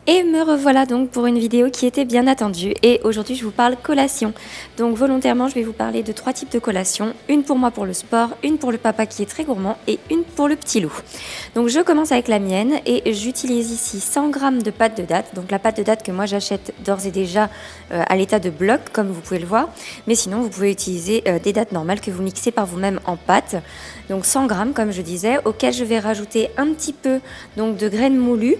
Et me revoilà donc pour une vidéo qui était bien attendue et aujourd'hui je vous parle collation. Donc volontairement je vais vous parler de 3 types de collations, une pour moi pour le sport, une pour le papa qui est très gourmand et une pour le petit loup. Donc je commence avec la mienne et j'utilise ici 100 g de pâte de date, donc la pâte de date que moi j'achète d'ores et déjà à l'état de bloc comme vous pouvez le voir, mais sinon vous pouvez utiliser des dattes normales que vous mixez par vous-même en pâte. Donc 100 g comme je disais, auquel je vais rajouter un petit peu donc, de graines moulues.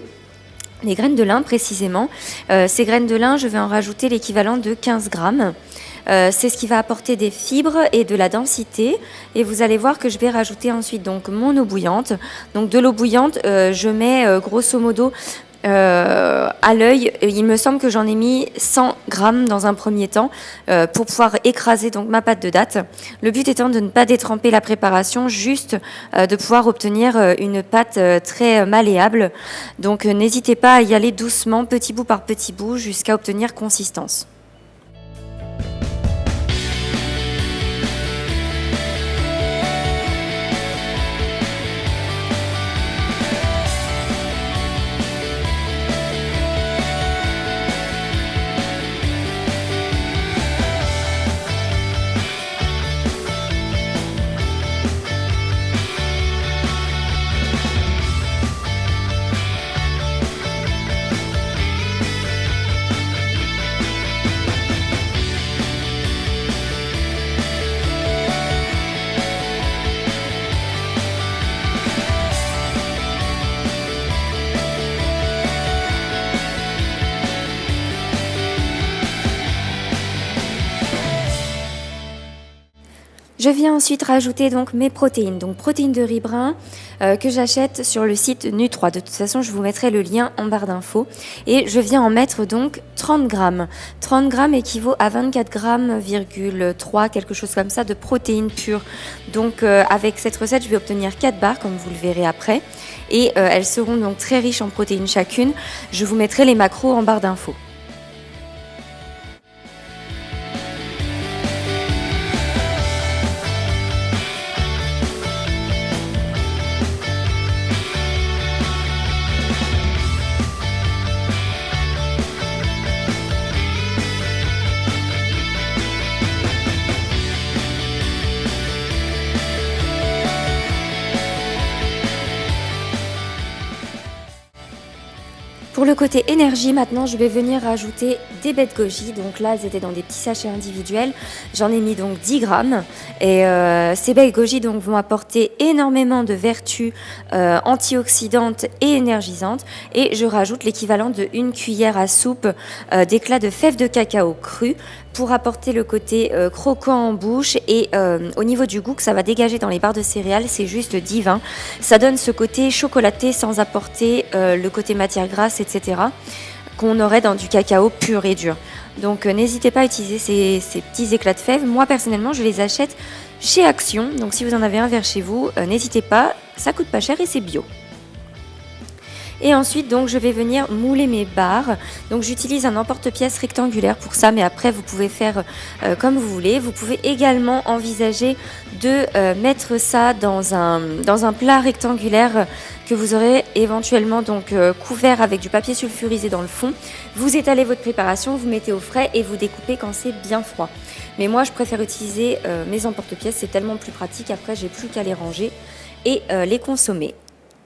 Les graines de lin précisément. Ces graines de lin, je vais en rajouter l'équivalent de 15 grammes. C'est ce qui va apporter des fibres et de la densité. Et vous allez voir que je vais rajouter ensuite donc mon eau bouillante. Donc de l'eau bouillante, je mets grosso modo à l'œil, il me semble que j'en ai mis 100 grammes dans un premier temps pour pouvoir écraser donc ma pâte de date. Le but étant de ne pas détremper la préparation, juste de pouvoir obtenir une pâte très malléable. Donc n'hésitez pas à y aller doucement, petit bout par petit bout, jusqu'à obtenir consistance. Je viens ensuite rajouter donc mes protéines, donc protéines de riz brun que j'achète sur le site Nu3. De toute façon, je vous mettrai le lien en barre d'infos. Et je viens en mettre donc 30 grammes. 30 grammes équivaut à 24 grammes, 3, quelque chose comme ça, de protéines pures. Donc avec cette recette, je vais obtenir 4 barres, comme vous le verrez après. Et elles seront donc très riches en protéines chacune. Je vous mettrai les macros en barre d'infos. Pour le côté énergie, maintenant, je vais venir rajouter des baies de goji. Donc là, elles étaient dans des petits sachets individuels. J'en ai mis donc 10 grammes. Et ces baies de goji donc, vont apporter énormément de vertus antioxydantes et énergisantes. Et je rajoute l'équivalent de 1 cuillère à soupe d'éclat de fèves de cacao cru pour apporter le côté croquant en bouche et au niveau du goût que ça va dégager dans les barres de céréales, c'est juste divin. Ça donne ce côté chocolaté sans apporter le côté matière grasse, etc. qu'on aurait dans du cacao pur et dur. Donc n'hésitez pas à utiliser ces petits éclats de fèves. Moi personnellement, je les achète chez Action. Donc si vous en avez un vers chez vous, n'hésitez pas, ça coûte pas cher et c'est bio. Et ensuite, donc, je vais venir mouler mes barres. Donc, j'utilise un emporte-pièce rectangulaire pour ça, mais après, vous pouvez faire comme vous voulez. Vous pouvez également envisager de mettre ça dans un plat rectangulaire que vous aurez éventuellement donc couvert avec du papier sulfurisé dans le fond. Vous étalez votre préparation, vous mettez au frais et vous découpez quand c'est bien froid. Mais moi, je préfère utiliser mes emporte-pièces, c'est tellement plus pratique. Après, j'ai plus qu'à les ranger et les consommer.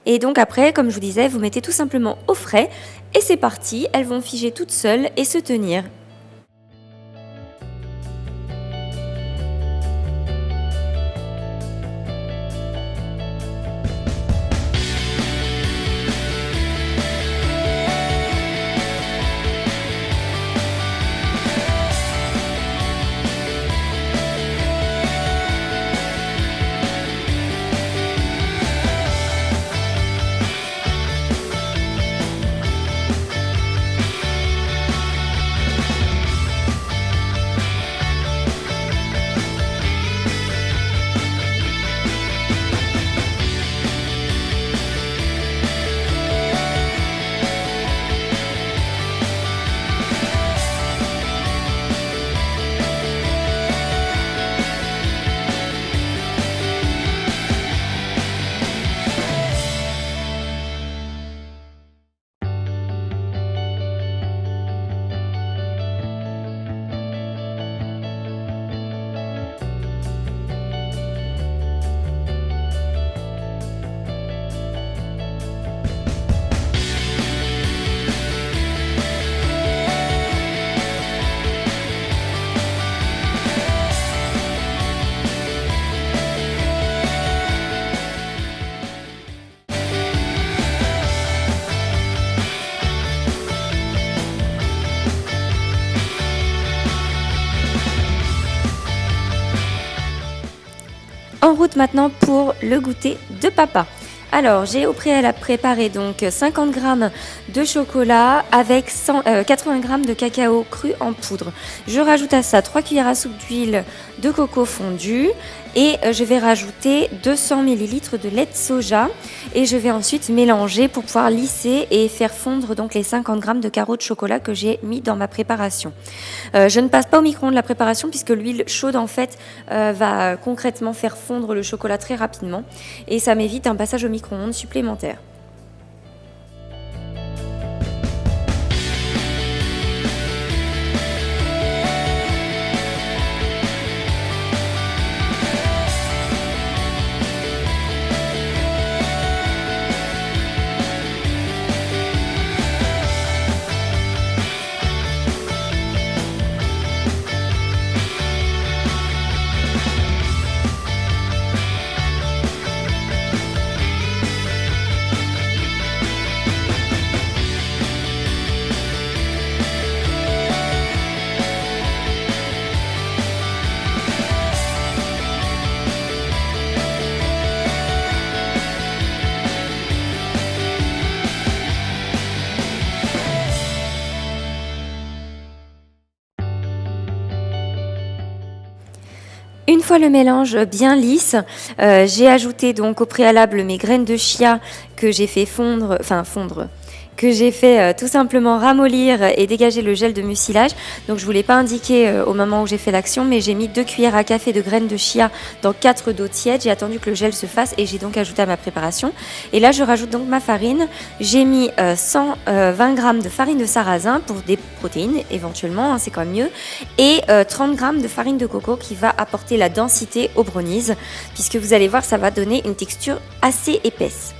Et donc après, comme je vous disais, vous mettez tout simplement au frais et c'est parti, elles vont figer toutes seules et se tenir. En route maintenant pour le goûter de papa. Alors, j'ai au préalable préparé donc 50 g de chocolat avec 80 g de cacao cru en poudre. Je rajoute à ça 3 cuillères à soupe d'huile de coco fondue et je vais rajouter 200 ml de lait de soja et je vais ensuite mélanger pour pouvoir lisser et faire fondre donc les 50 g de carreaux de chocolat que j'ai mis dans ma préparation. Je ne passe pas au micro-ondes la préparation puisque l'huile chaude en fait va concrètement faire fondre le chocolat très rapidement et ça m'évite un passage au micro-ondes supplémentaire. Une fois le mélange bien lisse, j'ai ajouté donc au préalable mes graines de chia que j'ai fait que j'ai fait tout simplement ramollir et dégager le gel de mucilage. Donc je ne vous l'ai pas indiqué au moment où j'ai fait l'action, mais j'ai mis 2 cuillères à café de graines de chia dans 4 d'eau tiède. J'ai attendu que le gel se fasse et j'ai donc ajouté à ma préparation. Et là je rajoute donc ma farine. J'ai mis 120 g de farine de sarrasin pour des protéines éventuellement, hein, c'est quand même mieux. Et 30 g de farine de coco qui va apporter la densité aux brownies, puisque vous allez voir ça va donner une texture assez épaisse.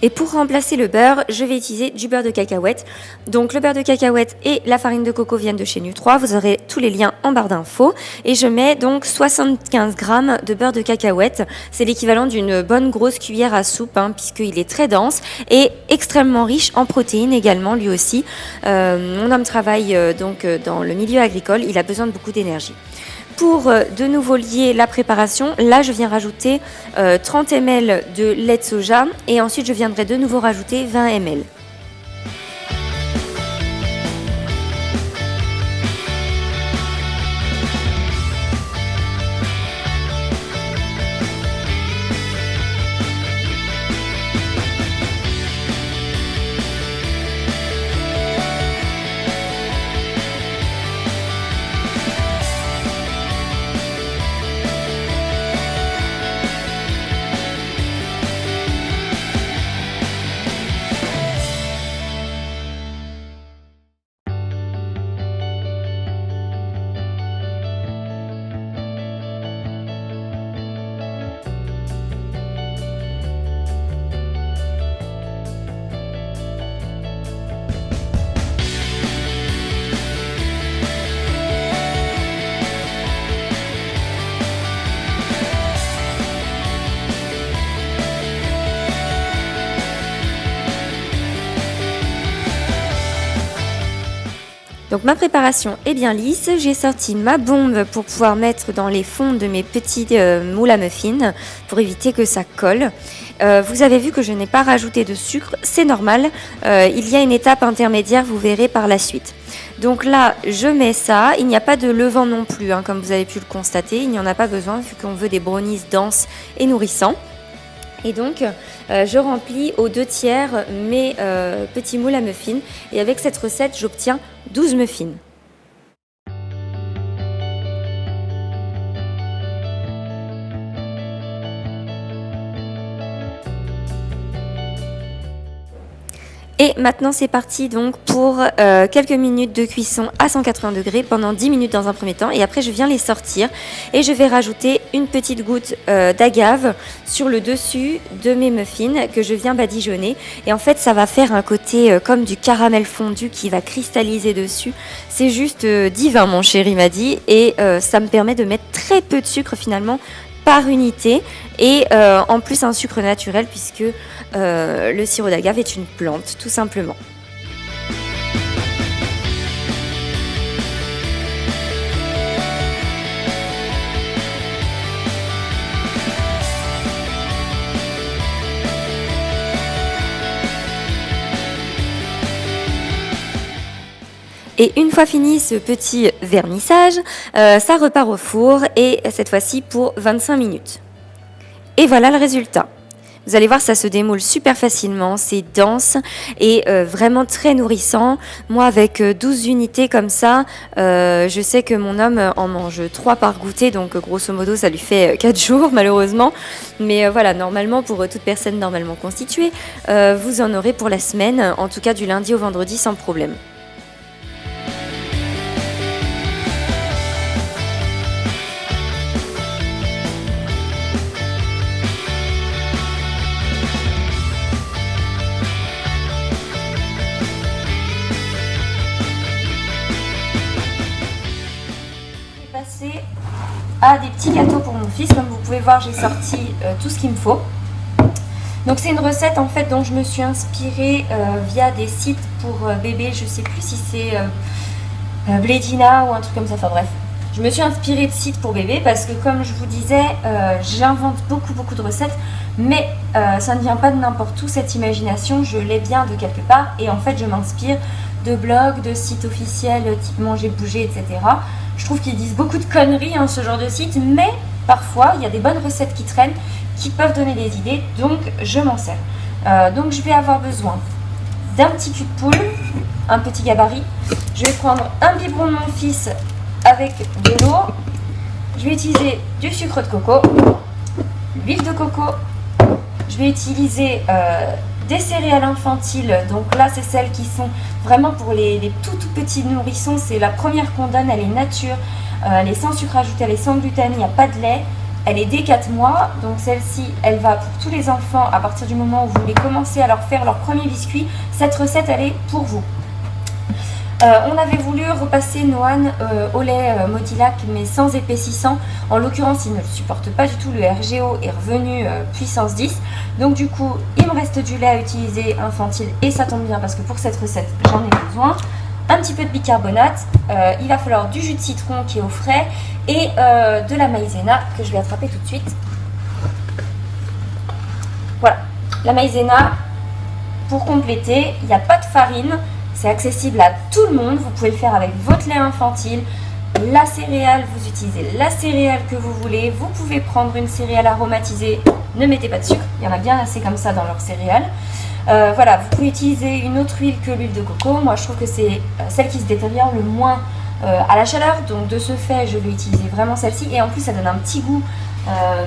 Et pour remplacer le beurre, je vais utiliser du beurre de cacahuète. Donc le beurre de cacahuète et la farine de coco viennent de chez Nu3. Vous aurez tous les liens en barre d'infos. Et je mets donc 75 g de beurre de cacahuète. C'est l'équivalent d'une bonne grosse cuillère à soupe, hein, puisqu'il est très dense et extrêmement riche en protéines également, lui aussi. Mon homme travaille donc dans le milieu agricole. Il a besoin de beaucoup d'énergie. Pour de nouveau lier la préparation, là je viens rajouter 30 ml de lait de soja et ensuite je viendrai de nouveau rajouter 20 ml. Donc ma préparation est bien lisse, j'ai sorti ma bombe pour pouvoir mettre dans les fonds de mes petits moules à muffins pour éviter que ça colle. Vous avez vu que je n'ai pas rajouté de sucre, c'est normal, il y a une étape intermédiaire, vous verrez par la suite. Donc là, je mets ça, il n'y a pas de levain non plus, hein, comme vous avez pu le constater, il n'y en a pas besoin vu qu'on veut des brownies denses et nourrissants. Et donc, je remplis aux 2/3 mes petits moules à muffins. Et avec cette recette, j'obtiens 12 muffins. Et maintenant c'est parti donc pour quelques minutes de cuisson à 180 degrés pendant 10 minutes dans un premier temps et après je viens les sortir et je vais rajouter une petite goutte d'agave sur le dessus de mes muffins que je viens badigeonner. Et en fait, ça va faire un côté comme du caramel fondu qui va cristalliser dessus. C'est juste divin, mon chéri m'a dit. Et ça me permet de mettre très peu de sucre finalement par unité. Et en plus, un sucre naturel puisque le sirop d'agave est une plante, tout simplement. Et une fois fini ce petit vernissage, ça repart au four et cette fois-ci pour 25 minutes. Et voilà le résultat. Vous allez voir, ça se démoule super facilement, c'est dense et vraiment très nourrissant. Moi, avec 12 unités comme ça, je sais que mon homme en mange 3 par goûter, donc grosso modo, ça lui fait 4 jours malheureusement. Mais voilà, normalement, pour toute personne normalement constituée, vous en aurez pour la semaine, en tout cas du lundi au vendredi sans problème. À des petits gâteaux pour mon fils. Comme vous pouvez voir, j'ai sorti tout ce qu'il me faut. Donc c'est une recette en fait dont je me suis inspirée via des sites pour bébés. Je sais plus si c'est Blédina ou un truc comme ça, enfin bref. Je me suis inspirée de sites pour bébés parce que comme je vous disais, j'invente beaucoup de recettes, mais ça ne vient pas de n'importe où, cette imagination, je l'ai bien de quelque part et en fait je m'inspire de blogs, de sites officiels type Manger, Bouger, etc. Je trouve qu'ils disent beaucoup de conneries, hein, ce genre de site, mais parfois il y a des bonnes recettes qui traînent, qui peuvent donner des idées, donc je m'en sers. Donc je vais avoir besoin d'un petit cul de poule, un petit gabarit. Je vais prendre un biberon de mon fils avec de l'eau. Je vais utiliser du sucre de coco, l'huile de coco. Je vais utiliser des céréales infantiles. Donc là, c'est celles qui sont vraiment pour les tout petits nourrissons. C'est la première qu'on donne, elle est nature. Elle est sans sucre ajouté, elle est sans gluten, il n'y a pas de lait. Elle est dès 4 mois, donc celle-ci, elle va pour tous les enfants à partir du moment où vous voulez commencer à leur faire leur premier biscuit. Cette recette, elle est pour vous. On avait voulu repasser Noan au lait Modilac, mais sans épaississant. En l'occurrence, il ne le supporte pas du tout. Le RGO est revenu puissance 10. Donc du coup, il me reste du lait à utiliser infantile et ça tombe bien parce que pour cette recette, j'en ai besoin. Un petit peu de bicarbonate. Il va falloir du jus de citron qui est au frais et de la maïzena que je vais attraper tout de suite. Voilà, la maïzena pour compléter. Il n'y a pas de farine. C'est accessible à tout le monde, vous pouvez le faire avec votre lait infantile, la céréale, vous utilisez la céréale que vous voulez, vous pouvez prendre une céréale aromatisée, ne mettez pas de sucre, il y en a bien assez comme ça dans leurs céréales. Voilà, vous pouvez utiliser une autre huile que l'huile de coco, moi je trouve que c'est celle qui se détériore le moins à la chaleur, donc de ce fait je vais utiliser vraiment celle-ci et en plus ça donne un petit goût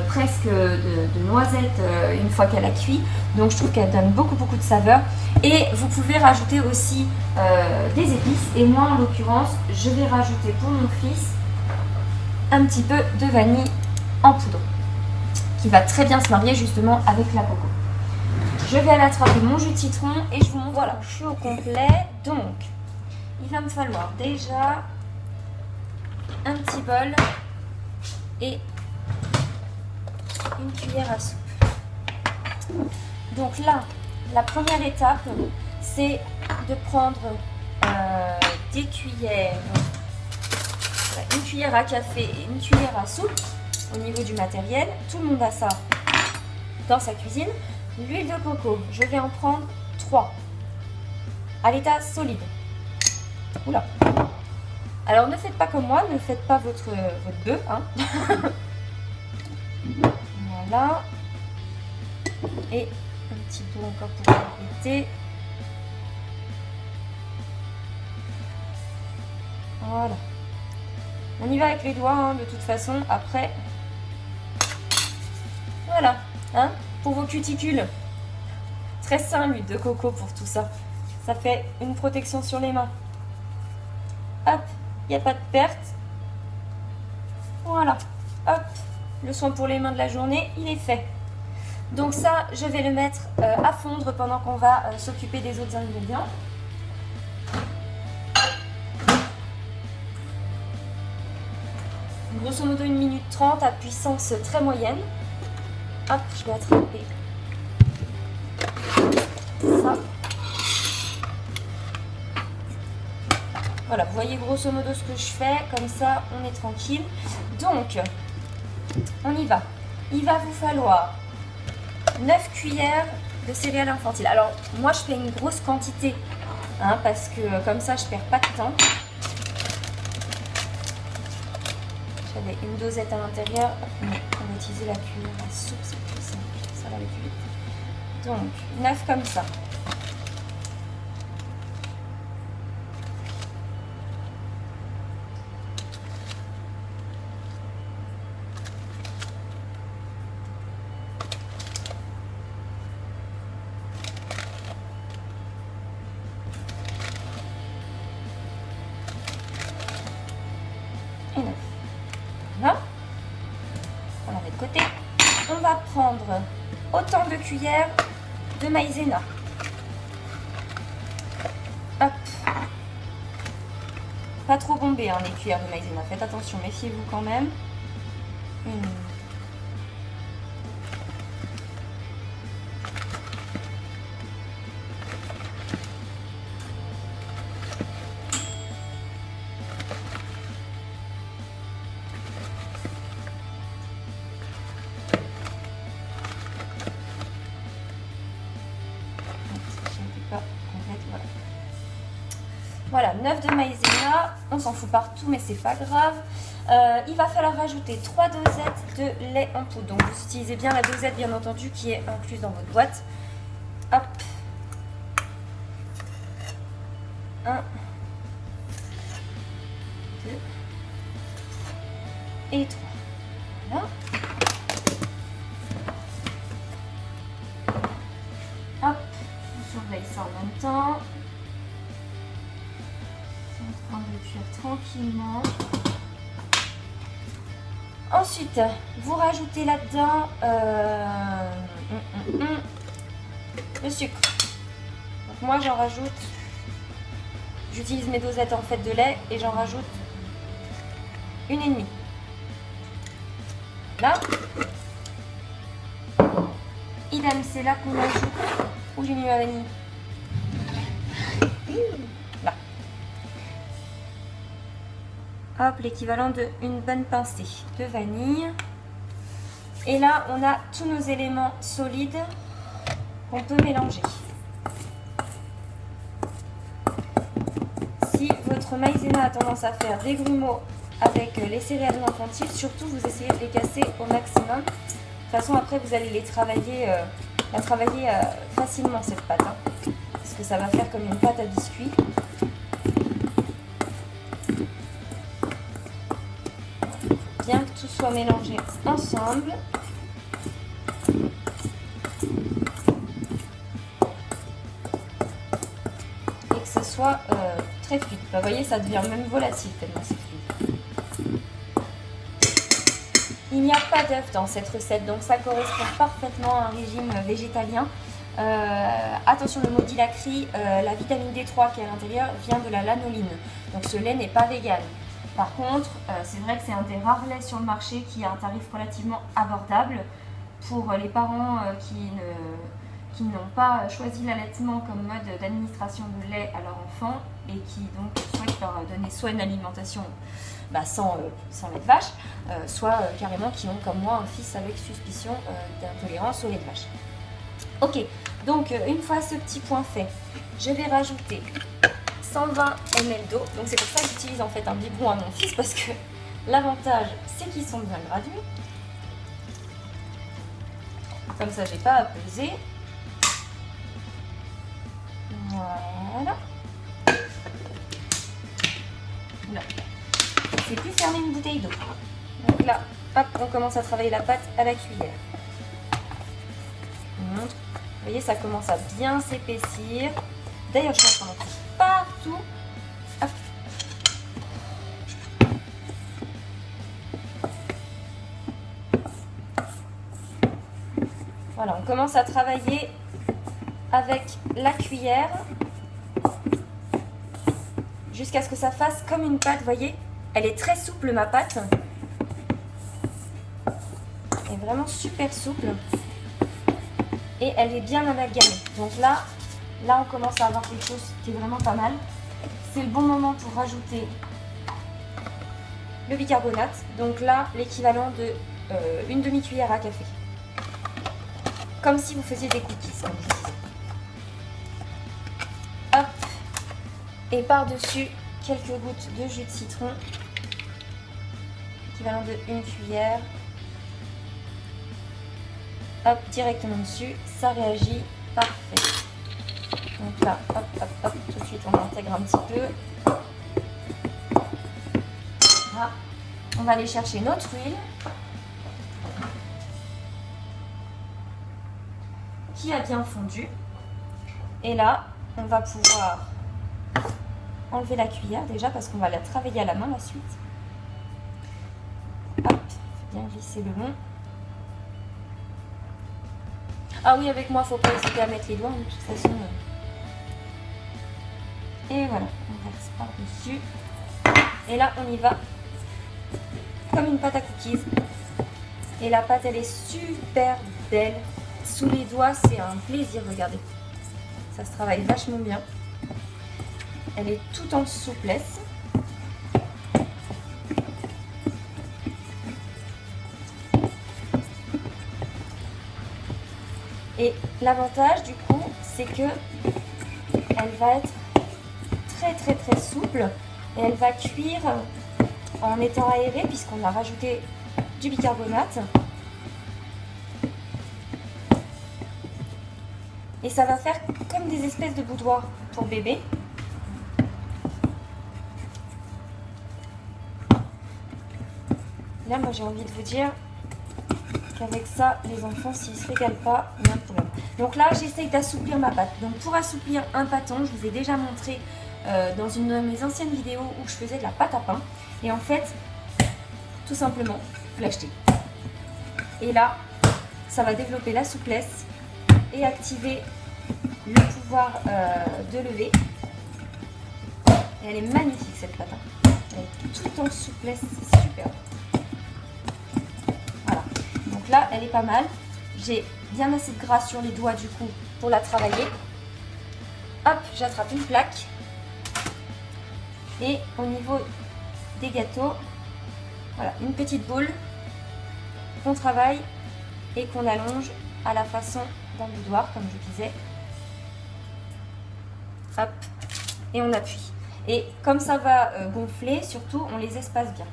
presque de noisette une fois qu'elle a cuit, donc je trouve qu'elle donne beaucoup de saveur. Et vous pouvez rajouter aussi des épices, et moi en l'occurrence je vais rajouter pour mon fils un petit peu de vanille en poudre qui va très bien se marier justement avec la coco. Je vais aller attraper mon jus de citron et je vous montre. Voilà, je suis au complet, donc il va me falloir déjà un petit bol et une cuillère à soupe. Donc là, la première étape, c'est de prendre des cuillères, une cuillère à café et une cuillère à soupe au niveau du matériel. Tout le monde a ça dans sa cuisine. L'huile de coco, je vais en prendre 3 à l'état solide. Oula. Alors ne faites pas comme moi, ne faites pas votre bœuf. Hein. Voilà. Et un petit peu encore pour compléter. Voilà. On y va avec les doigts, hein, de toute façon. Après, voilà. Hein, pour vos cuticules. Très sain l'huile de coco pour tout ça. Ça fait une protection sur les mains. Hop, il n'y a pas de perte. Voilà. Hop. le soin pour les mains de la journée, il est fait. Donc ça, je vais le mettre à fondre pendant qu'on va s'occuper des autres ingrédients. Grosso modo 1 minute 30 à puissance très moyenne. Hop, je vais attraper ça. Voilà, vous voyez grosso modo ce que je fais, comme ça on est tranquille. Donc, on y va. Il va vous falloir 9 cuillères de céréales infantiles. Alors, moi je fais une grosse quantité, hein, parce que comme ça je perds pas de temps. J'avais une dosette à l'intérieur, mais on va utiliser la cuillère à soupe, c'est plus simple, ça va aller plus vite. Donc, 9 comme ça. Et 9. Voilà. On la met de côté. On va prendre autant de cuillères de maïzena. Hop. Pas trop bombé, hein, les cuillères de maïzena. Faites attention, méfiez-vous quand même. Une. Voilà, 9 de maïzena, on s'en fout partout mais c'est pas grave. Il va falloir rajouter 3 dosettes de lait en poudre. Donc vous utilisez bien la dosette bien entendu qui est incluse dans votre boîte. Hop. 1, 2 et 3. Voilà. Hop, on surveille ça en même temps. On va cuire tranquillement. Ensuite, vous rajoutez là-dedans le sucre. Donc moi, j'en rajoute. J'utilise mes dosettes en fait de lait et j'en rajoute 1,5. Là. Idem, c'est là qu'on ajoute. Où j'ai mis ma vanille. Là. Hop, l'équivalent d'une bonne pincée de vanille. Et là, on a tous nos éléments solides qu'on peut mélanger. Si votre maïzena a tendance à faire des grumeaux avec les céréales infantiles, surtout vous essayez de les casser au maximum. De toute façon, après, vous allez les travailler, facilement cette pâte, hein, parce que ça va faire comme une pâte à biscuits. Bien que tout soit mélangé ensemble. Et que ce soit très fluide. Vous voyez, ça devient même volatile tellement c'est fluide. Il n'y a pas d'œuf dans cette recette, donc ça correspond parfaitement à un régime végétalien. Attention, le mot dilacri, la vitamine D3 qui est à l'intérieur vient de la lanoline. Donc ce lait n'est pas vegan. Par contre, c'est vrai que c'est un des rares laits sur le marché qui a un tarif relativement abordable pour les parents qui n'ont pas choisi l'allaitement comme mode d'administration de lait à leur enfant et qui donc souhaitent leur donner soit une alimentation sans lait de vache, soit carrément qui ont comme moi un fils avec suspicion d'intolérance au lait de vache. Ok, donc une fois ce petit point fait, je vais rajouter 120 ml d'eau. Donc c'est pour ça que j'utilise en fait un biberon à mon fils parce que l'avantage c'est qu'ils sont bien gradués. Comme ça j'ai pas à peser. Voilà. Là. C'est plus fermer une bouteille d'eau. Donc là, hop, on commence à travailler la pâte à la cuillère. Vous voyez, ça commence à bien s'épaissir. D'ailleurs, je vais en mettre partout. Hop. Voilà, on commence à travailler avec la cuillère jusqu'à ce que ça fasse comme une pâte, vous voyez, elle est très souple ma pâte. Elle est vraiment super souple et elle est bien amalgamée. Donc là on commence à avoir quelque chose qui est vraiment pas mal. C'est le bon moment pour rajouter le bicarbonate. Donc là, l'équivalent de une demi-cuillère à café. Comme si vous faisiez des cookies, comme je disais. Hop. Et par-dessus, quelques gouttes de jus de citron. Équivalent de une cuillère. Hop, directement dessus. Ça réagit. Parfait. Donc là, hop, hop, hop. Tout de suite, on intègre un petit peu. Voilà. On va aller chercher notre huile. Qui a bien fondu. Et là, on va pouvoir enlever la cuillère déjà parce qu'on va la travailler à la main la suite. Hop, bien glisser le long. Ah oui, avec moi, faut pas hésiter à mettre les doigts, de toute façon. Et voilà, on verse par-dessus. Et là, on y va comme une pâte à cookies. Et la pâte, elle est super belle. Sous les doigts, c'est un plaisir, regardez. Ça se travaille vachement bien. Elle est tout en souplesse. Et l'avantage du coup, c'est que elle va être très souple et elle va cuire en étant aérée puisqu'on a rajouté du bicarbonate. Et ça va faire comme des espèces de boudoirs pour bébé. Là, moi j'ai envie de vous dire qu'avec ça, les enfants, s'ils ne se régalent pas, il y a un problème. Donc là, j'essaye d'assouplir ma pâte. Donc pour assouplir un pâton, je vous ai déjà montré dans une de mes anciennes vidéos où je faisais de la pâte à pain. Et en fait, tout simplement, vous l'achetez. Et là, ça va développer la souplesse et activer le pouvoir de lever. Et elle est magnifique cette pâte. Elle est tout en souplesse, c'est super. Voilà. Donc là, elle est pas mal. J'ai bien assez de gras sur les doigts du coup pour la travailler. Hop, j'attrape une plaque. Et au niveau des gâteaux, voilà, une petite boule qu'on travaille et qu'on allonge à la façon d'un boudoir, comme je disais. Hop, et on appuie. Et comme ça va gonfler, surtout, on les espace bien.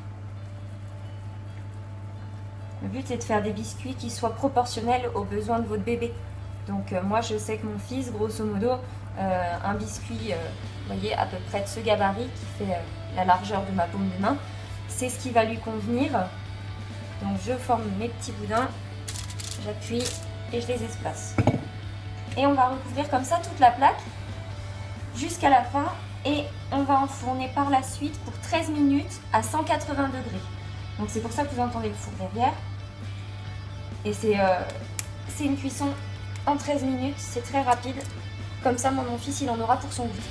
Le but est de faire des biscuits qui soient proportionnels aux besoins de votre bébé. Donc moi, je sais que mon fils, grosso modo, un biscuit, vous voyez, à peu près de ce gabarit, qui fait la largeur de ma paume de main, c'est ce qui va lui convenir. Donc je forme mes petits boudins, j'appuie et je les espace. Et on va recouvrir comme ça toute la plaque jusqu'à la fin et on va enfourner par la suite pour 13 minutes à 180 degrés. Donc c'est pour ça que vous entendez le four derrière. Et c'est une cuisson en 13 minutes, c'est très rapide. Comme ça, mon fils, il en aura pour son goûter.